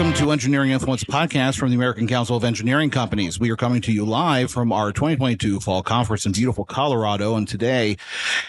Welcome to Engineering Influence Podcast from the American Council of Engineering Companies. We are coming to you live from our 2022 Fall Conference in beautiful Colorado. And today,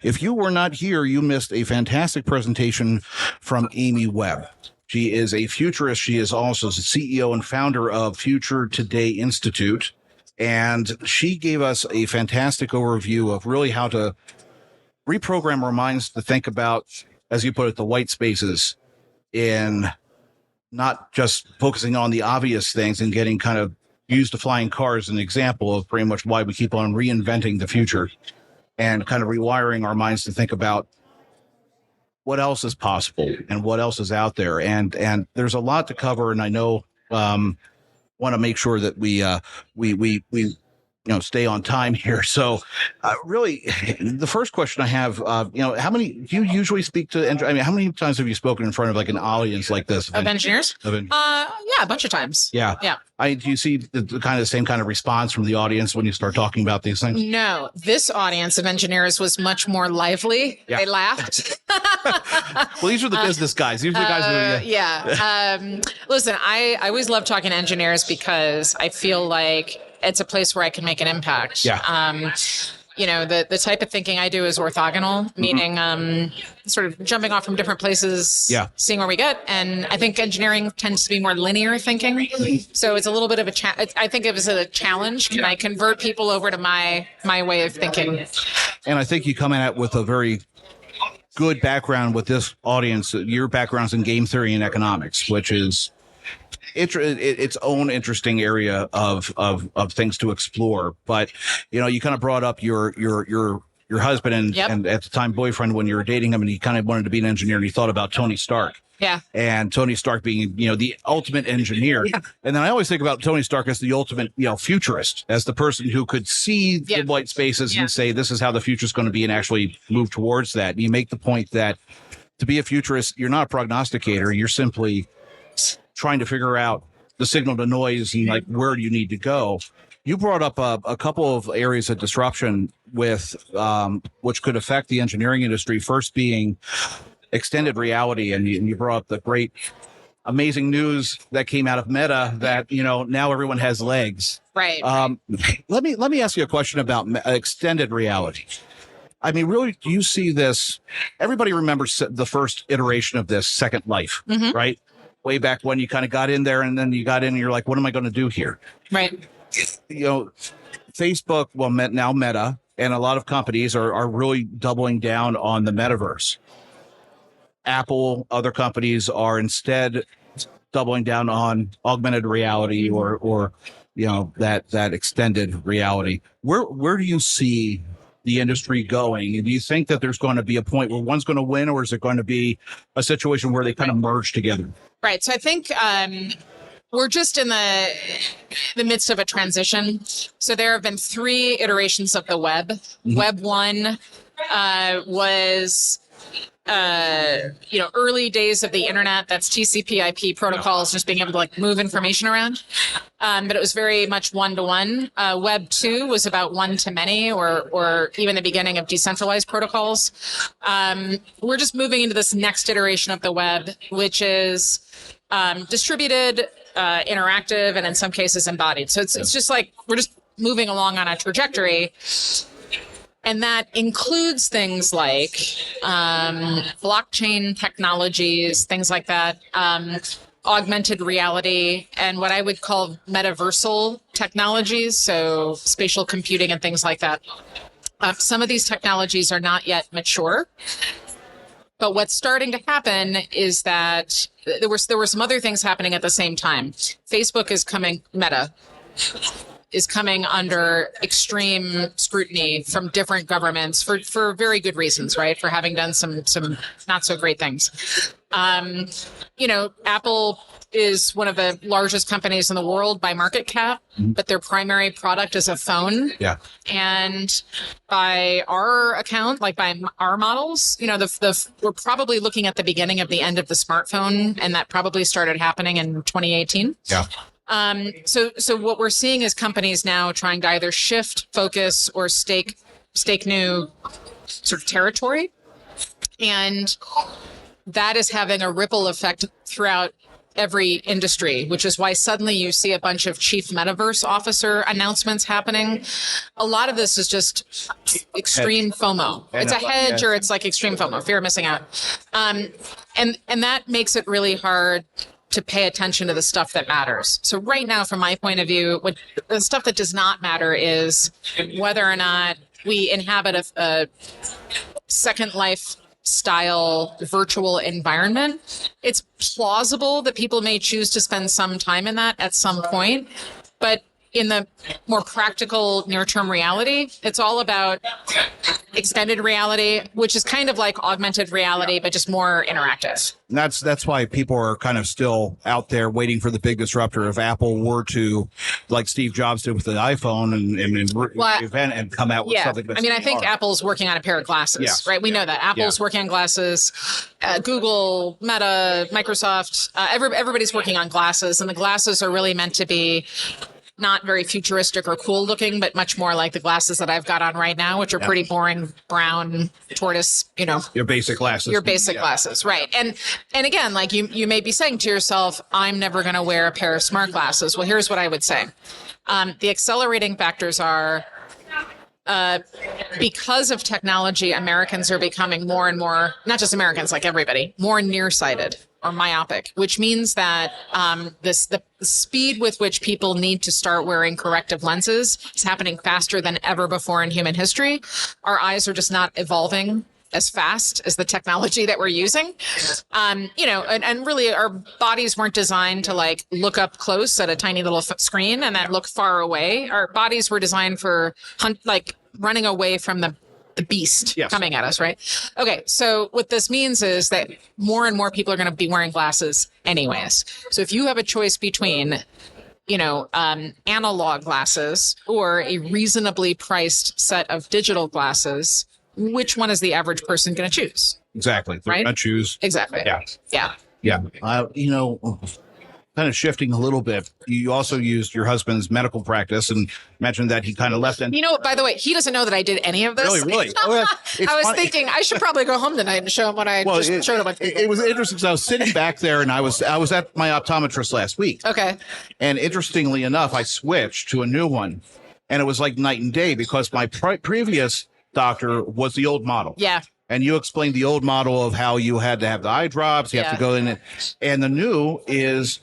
if you were not here, you missed a fantastic presentation from Amy Webb. She is a futurist. She is also the CEO and founder of Future Today Institute. And she gave us a fantastic overview of really how to reprogram our minds to think about, as you put it, the white spaces in not just focusing on the obvious things and getting kind of used to flying cars as an example of pretty much why we keep on reinventing the future and kind of rewiring our minds to think about what else is possible and what else is out there. And there's a lot to cover. And I know, want to make sure that we stay on time here. So really, the first question I have, how many do you usually speak to? How many times have you spoken in front of like an audience like this? Of engineers? Yeah, a bunch of times. Yeah. Do you see the same kind of response from the audience when you start talking about these things? No, this audience of engineers was much more lively. Yeah. They laughed. Well, these are the business guys. These are the guys who, listen, I always love talking to engineers because I feel like it's a place where I can make an impact. Yeah. The type of thinking I do is orthogonal, meaning sort of jumping off from different places, seeing where we get. And I think engineering tends to be more linear thinking. So it's a little bit of I think it was a challenge. Can I convert people over to my way of thinking? And I think you come at it with a very good background with this audience. Your background's in game theory and economics, which is its own interesting area of things to explore. But you kind of brought up your husband and at the time boyfriend when you were dating him, and he kind of wanted to be an engineer, and he thought about Tony Stark. Yeah. And Tony Stark being the ultimate engineer. Yeah. And then I always think about Tony Stark as the ultimate futurist, as the person who could see the white spaces and say this is how the future is going to be, and actually move towards that. And you make the point that to be a futurist, you're not a prognosticator. You're simply trying to figure out the signal to noise and like where do you need to go. You brought up a couple of areas of disruption with which could affect the engineering industry. First being extended reality, and you brought up the great, amazing news that came out of Meta that now everyone has legs. Right. Let me ask you a question about extended reality. I mean, really, do you see this? Everybody remembers the first iteration of this, Second Life, right? Way back when you kind of got in there, and then you got in and you're like, what am I going to do here? Right. Facebook, now Meta, and a lot of companies are really doubling down on the metaverse. Apple, other companies are instead doubling down on augmented reality or that extended reality. Where do you see the industry going? And do you think that there's going to be a point where one's going to win, or is it going to be a situation where they kind of merge together? Right. So I think we're just in the midst of a transition. So there have been 3 iterations of the web. Web 1 was early days of the internet. That's TCP/IP protocols, just being able to move information around. But it was very much one-to-one. Web 2 was about one-to-many, or even the beginning of decentralized protocols. We're just moving into this next iteration of the web, which is distributed, interactive, and in some cases embodied. So it's just like we're just moving along on a trajectory. And that includes things like blockchain technologies, things like that, augmented reality, and what I would call metaversal technologies, so spatial computing and things like that. Some of these technologies are not yet mature. But what's starting to happen is that there were some other things happening at the same time. Facebook is coming, Meta is coming under extreme scrutiny from different governments for very good reasons, right? For having done some not so great things. Apple is one of the largest companies in the world by market cap, but their primary product is a phone. Yeah. And by our account, like by our models, we're probably looking at the beginning of the end of the smartphone, and that probably started happening in 2018. Yeah. So what we're seeing is companies now trying to either shift focus or stake new sort of territory. And that is having a ripple effect throughout every industry, which is why suddenly you see a bunch of chief metaverse officer announcements happening. A lot of this is just extreme FOMO. It's a hedge, or it's like extreme FOMO, fear of missing out. And that makes it really hard to pay attention to the stuff that matters. So right now, from my point of view, the stuff that does not matter is whether or not we inhabit a Second Life style virtual environment. It's plausible that people may choose to spend some time in that at some point, but in the more practical near-term reality, it's all about extended reality, which is kind of like augmented reality, but just more interactive. And that's why people are kind of still out there waiting for the big disruptor. If Apple were to, like Steve Jobs did with the iPhone and event and come out with something that's I think Apple's working on a pair of glasses, right? We know that. Apple's working on glasses. Google, Meta, Microsoft, everybody's working on glasses, and the glasses are really meant to be not very futuristic or cool looking, but much more like the glasses that I've got on right now, which are pretty boring brown tortoise, your basic glasses. Your basic glasses, right. And again, like you may be saying to yourself, I'm never going to wear a pair of smart glasses. Well, here's what I would say. The accelerating factors are, because of technology, Americans are becoming more and more, not just Americans, like everybody, more nearsighted or myopic, which means that the speed with which people need to start wearing corrective lenses is happening faster than ever before in human history. Our eyes are just not evolving as fast as the technology that we're using. And really our bodies weren't designed to like look up close at a tiny little screen and then look far away. Our bodies were designed for running away from the beast coming at us, right? Okay, so what this means is that more and more people are going to be wearing glasses anyways. So if you have a choice between analog glasses or a reasonably priced set of digital glasses, which one is the average person going to choose? Exactly. They're going to choose. Exactly. Yeah. Kind of shifting a little bit, you also used your husband's medical practice and mentioned that he kind of left. By the way, he doesn't know that I did any of this. Really? I was thinking I should probably go home tonight and show him what I just showed him. It was interesting because I was sitting back there and I was at my optometrist last week. Okay. And interestingly enough, I switched to a new one, and it was like night and day because my previous doctor was the old model. Yeah. And you explained the old model of how you had to have the eye drops, you have to go in, and the new is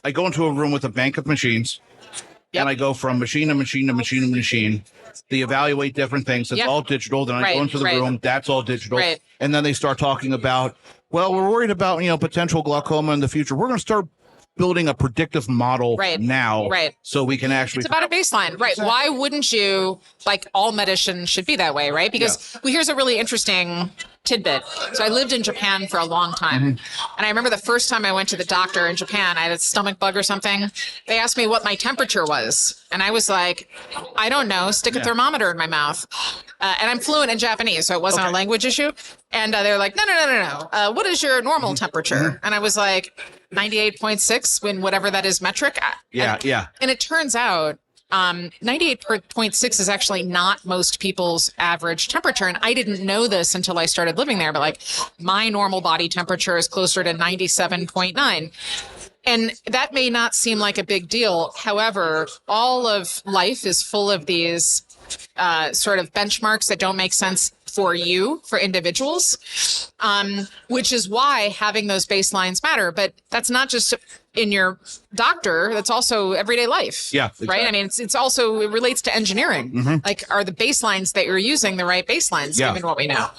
I go into a room with a bank of machines, and I go from machine to machine to machine to machine. They evaluate different things. It's all digital. Then I go into the room. That's all digital. Right. And then they start talking about, well, we're worried about, potential glaucoma in the future. We're going to start building a predictive model now so we can actually... It's about a baseline, right? Exactly. Why wouldn't you, all medicine should be that way, right? Because here's a really interesting tidbit. So I lived in Japan for a long time. And I remember the first time I went to the doctor in Japan, I had a stomach bug or something. They asked me what my temperature was. And I was like, I don't know, stick a thermometer in my mouth. And I'm fluent in Japanese, so it wasn't a language issue. And they were like, no. What is your normal temperature? And I was like, 98.6 when whatever that is metric. And it turns out 98.6 is actually not most people's average temperature. And I didn't know this until I started living there, but my normal body temperature is closer to 97.9. And that may not seem like a big deal. However, all of life is full of these sort of benchmarks that don't make sense for individuals, which is why having those baselines matter. But that's not just in your doctor, that's also everyday life. Yeah. Exactly. Right. I mean, it relates to engineering. Mm-hmm. Are the baselines that you're using the right baselines given what we know?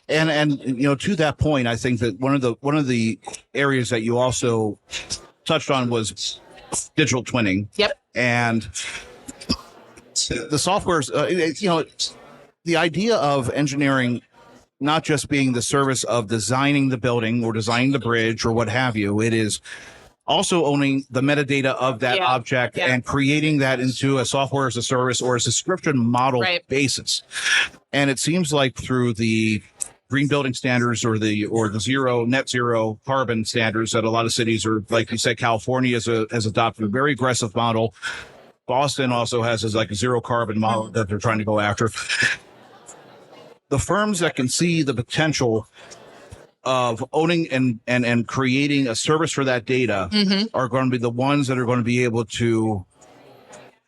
And to that point, I think that one of the areas that you also touched on was digital twinning. Yep. And the software's, the idea of engineering not just being the service of designing the building or designing the bridge or what have you, it is also owning the metadata of that object and creating that into a software as a service or a subscription model basis. And it seems like through the green building standards or the net zero carbon standards that a lot of cities are, like you said, California has adopted a very aggressive model. Boston also has a zero carbon model that they're trying to go after. The firms that can see the potential of owning and creating a service for that data are going to be the ones that are going to be able to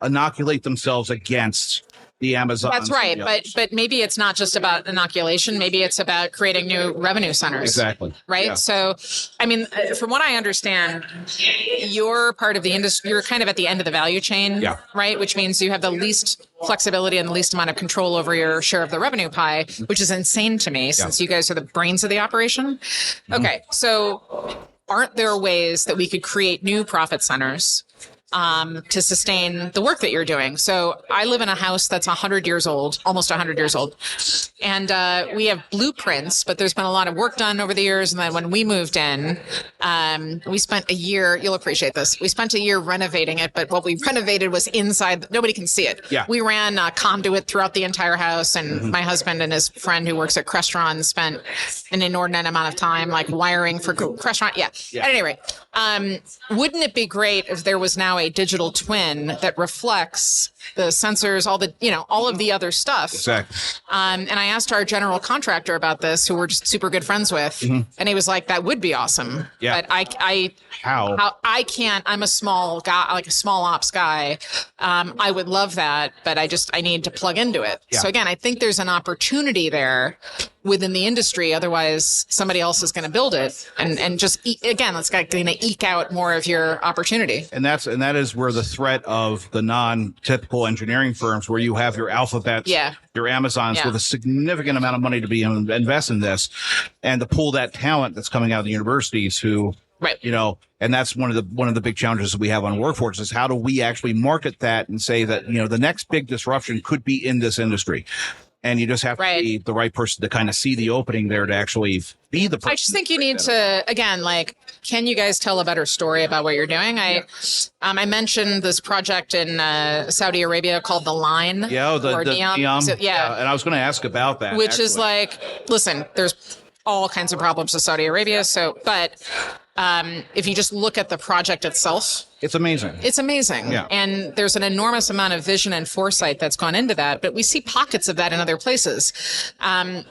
inoculate themselves against the Amazon. That's right. But maybe it's not just about inoculation. Maybe it's about creating new revenue centers. Exactly. Right. Yeah. So, I mean, from what I understand, you're part of the industry. You're kind of at the end of the value chain. Yeah. Right. Which means you have the least flexibility and the least amount of control over your share of the revenue pie, which is insane to me since you guys are the brains of the operation. Okay. So aren't there ways that we could create new profit centers to sustain the work that you're doing? So I live in a house that's 100 years old, almost 100 years old. And we have blueprints, but there's been a lot of work done over the years. And then when we moved in, we spent a year, you'll appreciate this. We spent a year renovating it, but what we renovated was inside. Nobody can see it. Yeah. We ran conduit throughout the entire house. And my husband and his friend who works at Crestron spent an inordinate amount of time like wiring for Crestron. Yeah. At any rate, wouldn't it be great if there was now a digital twin that reflects the sensors, all of the other stuff? Exactly. And I asked our general contractor about this, who we're just super good friends with, and he was like, "That would be awesome." Yeah. But how I can't. I'm a small guy, like a small ops guy. I would love that, but I need to plug into it. Yeah. So again, I think there's an opportunity there within the industry. Otherwise, somebody else is going to build it, and just let's going to eke out more of your opportunity. And that is where the threat of the non-typical engineering firms, where you have your Alphabets, your Amazons with a significant amount of money to be invest in this, and to pull that talent that's coming out of the universities who. Right. And that's one of the big challenges that we have on workforce is how do we actually market that and say that, the next big disruption could be in this industry. And you just have to be the right person to kind of see the opening there to actually be the person. I just think you need to, again, can you guys tell a better story about what you're doing? I mentioned this project in Saudi Arabia called The Line. Yeah, the NEOM. So, and I was going to ask about that. Which is listen, there's all kinds of problems with Saudi Arabia. But if you just look at the project itself, it's amazing. It's amazing. Yeah. And there's an enormous amount of vision and foresight that's gone into that, but we see pockets of that in other places. I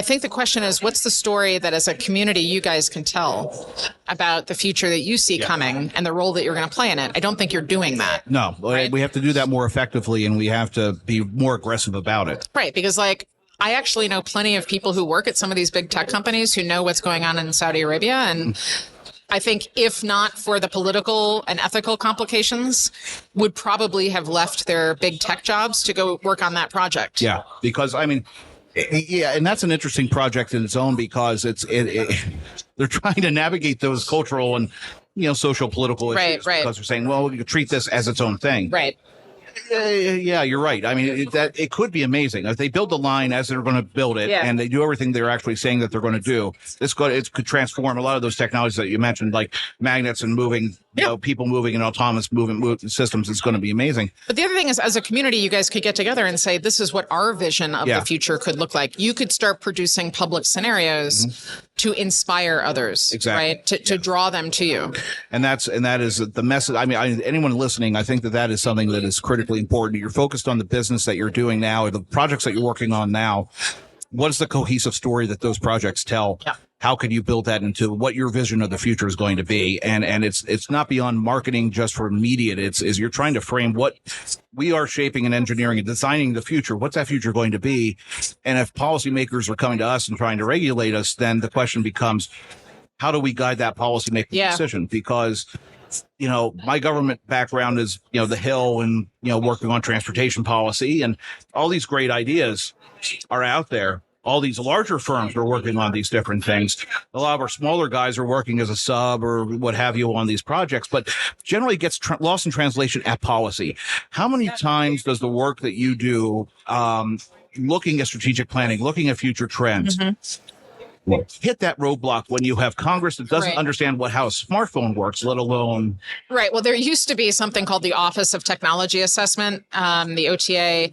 think the question is, what's the story that as a community you guys can tell about the future that you see coming and the role that you're going to play in it? I don't think you're doing that. No, right? We have to do that more effectively, and we have to be more aggressive about it. Right, because I actually know plenty of people who work at some of these big tech companies who know what's going on in Saudi Arabia. And I think if not for the political and ethical complications, would probably have left their big tech jobs to go work on that project. Yeah, because and that's an interesting project in its own because they're trying to navigate those cultural and social political issues because they're saying, well, you treat this as its own thing. Right. Yeah, you're right. I mean, it could be amazing if they build the line as they're going to build it, and they do everything they're actually saying that they're going to do. It could transform a lot of those technologies that you mentioned, like magnets and moving, people moving in autonomous movement systems. It's going to be amazing. But the other thing is, as a community, you guys could get together and say, "This is what our vision of the future could look like." You could start producing public scenarios to inspire others, right? To draw them to you. And that is the message. I mean, anyone listening, I think that is something that is critically important. You're focused on the business that you're doing now, or the projects that you're working on now. What is the cohesive story that those projects tell? Yeah. How can you build that into what your vision of the future is going to be? And it's not beyond marketing just for immediate. It's you're trying to frame what we are shaping and engineering and designing the future. What's that future going to be? And if policymakers are coming to us and trying to regulate us, then the question becomes, how do we guide that policymaking decision? Because my government background is, the Hill and, working on transportation policy, and all these great ideas are out there. All these larger firms are working on these different things. A lot of our smaller guys are working as a sub or what have you on these projects, but generally gets lost in translation at policy. How many times does the work that you do, looking at strategic planning, looking at future trends, hit that roadblock when you have Congress that doesn't understand how a smartphone works, let alone... Right. Well, there used to be something called the Office of Technology Assessment, the OTA,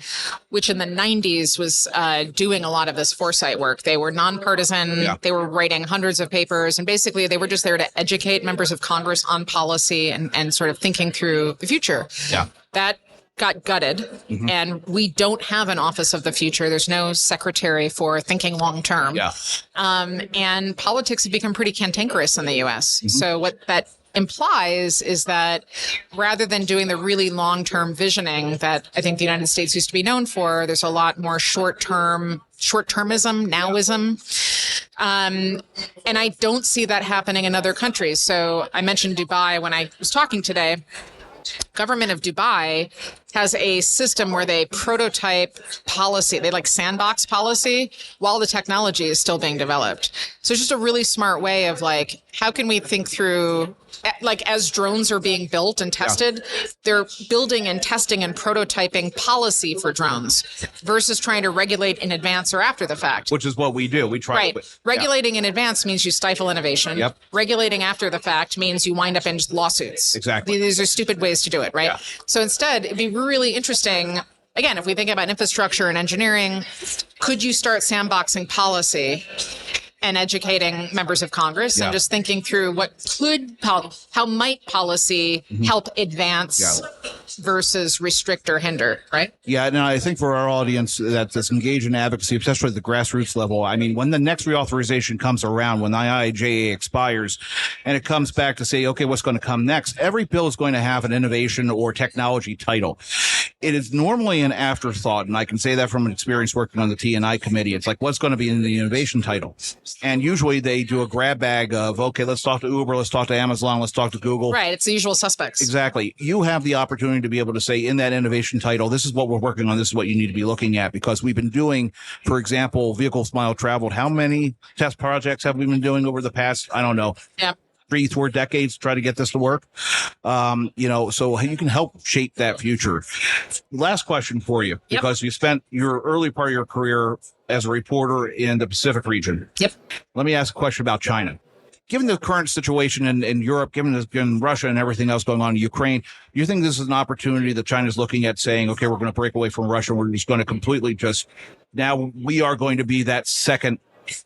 which in the 90s was doing a lot of this foresight work. They were nonpartisan. Yeah. They were writing hundreds of papers, and basically they were just there to educate members of Congress on policy and sort of thinking through the future. Yeah. That got gutted, and we don't have an office of the future. There's no secretary for thinking long term. Yeah. And politics have become pretty cantankerous in the U.S. So what that implies is that rather than doing the really long-term visioning that I think the United States used to be known for, there's a lot more short-termism, nowism. And I don't see that happening in other countries. So I mentioned Dubai when I was talking today. Government of Dubai has a system where they prototype policy. They like sandbox policy while the technology is still being developed. So it's just a really smart way of like, how can we think through, like as drones are being built and tested, they're building and testing and prototyping policy for drones versus trying to regulate in advance or after the fact. Which is what we do. We try. Right. Regulating in advance means you stifle innovation. Yep. Regulating after the fact means you wind up in lawsuits. Exactly. These are stupid ways to do it, right? Yeah. So instead, it'd be really interesting. Again, if we think about infrastructure and engineering, could you start sandboxing policy and educating members of Congress and just thinking through how might policy help advance versus restrict or hinder, right? Yeah, and I think for our audience that's engaged in advocacy, especially at the grassroots level, I mean, when the next reauthorization comes around, when the IIJA expires, and it comes back to say, okay, what's going to come next? Every bill is going to have an innovation or technology title. It is normally an afterthought, and I can say that from an experience working on the T&I committee. It's like, what's going to be in the innovation title? And usually they do a grab bag of, okay, let's talk to Uber, let's talk to Amazon, let's talk to Google. Right, it's the usual suspects. Exactly. You have the opportunity to be able to say in that innovation title, this is what we're working on, this is what you need to be looking at, because we've been doing, for example, Vehicles Mile Traveled. How many test projects have we been doing over the past, I don't know, 3-4 decades to try to get this to work? So you can help shape that future. Last question for you, because you spent your early part of your career as a reporter in the Pacific region. Yep. Let me ask a question about China. Given the current situation in Europe, given Russia and everything else going on in Ukraine, do you think this is an opportunity that China's looking at saying, okay, we're going to break away from Russia. We're just going to completely now we are going to be that second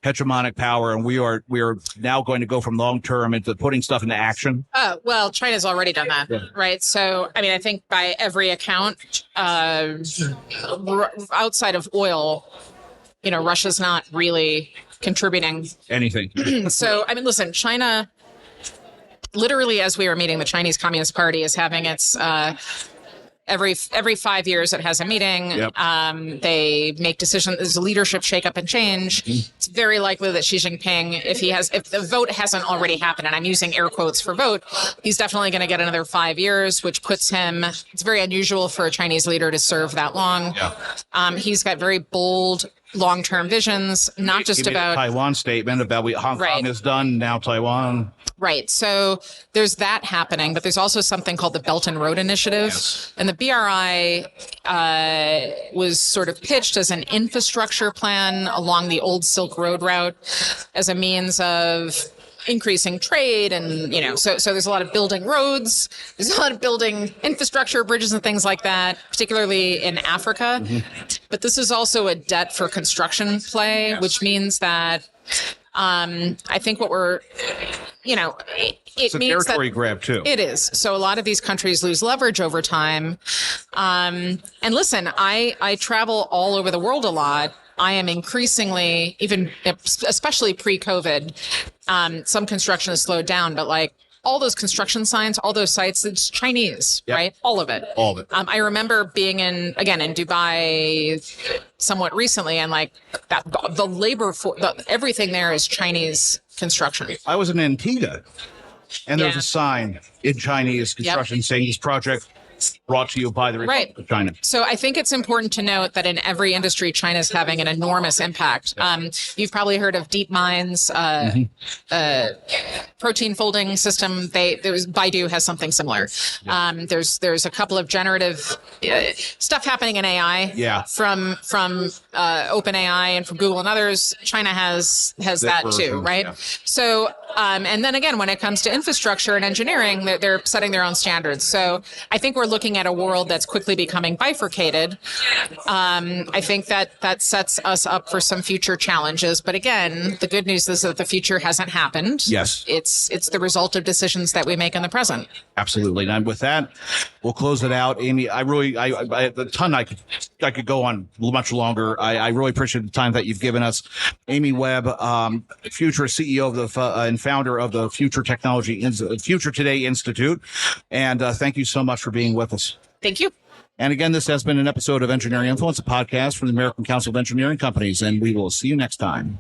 hegemonic power, and we are now going to go from long term into putting stuff into action? Well, China's already done that, right? So, I mean, I think by every account, outside of oil, Russia's not really contributing anything. So, I mean, listen, China, literally, as we were meeting, the Chinese Communist Party is having its every 5 years it has a meeting. They make decisions. There's a leadership shakeup and change. It's very likely that Xi Jinping, if the vote hasn't already happened, and I'm using air quotes for vote, he's definitely going to get another 5 years, which puts him, it's very unusual for a Chinese leader to serve that long. He's got very bold long-term visions, not just about Taiwan statement about what Hong Kong has done, now Taiwan. Right. So there's that happening, but there's also something called the Belt and Road Initiative. And the BRI was sort of pitched as an infrastructure plan along the old Silk Road route as a means of increasing trade. And, so there's a lot of building roads. There's a lot of building infrastructure, bridges and things like that, particularly in Africa. But this is also a debt for construction play, which means that I think what we're, it's a territory grab too. It is. So a lot of these countries lose leverage over time. And listen, I travel all over the world a lot. I am increasingly, especially pre-COVID, some construction has slowed down, but like all those construction signs, all those sites, it's Chinese, right? All of it. All of it. I remember being in Dubai somewhat recently, and like that, the labor for everything there is Chinese construction. I was in Antigua, and there's a sign in Chinese construction saying this project brought to you by the Republic of China. So I think it's important to note that in every industry, China's having an enormous impact. You've probably heard of DeepMind's protein folding system. Baidu has something similar. There's a couple of generative stuff happening in AI from OpenAI and from Google and others. China has that too, right? So And then again, when it comes to infrastructure and engineering, they're setting their own standards. So I think we're looking at a world that's quickly becoming bifurcated. I think that sets us up for some future challenges. But again, the good news is that the future hasn't happened. Yes. It's the result of decisions that we make in the present. Absolutely. And with that, we'll close it out. Amy, I the ton I could go on much longer. I really appreciate the time that you've given us. Amy Webb, futurist CEO of the and founder of the Future Today Institute. And thank you so much for being with us. Thank you. And again, this has been an episode of Engineering Influence, a podcast from the American Council of Engineering Companies, and we will see you next time.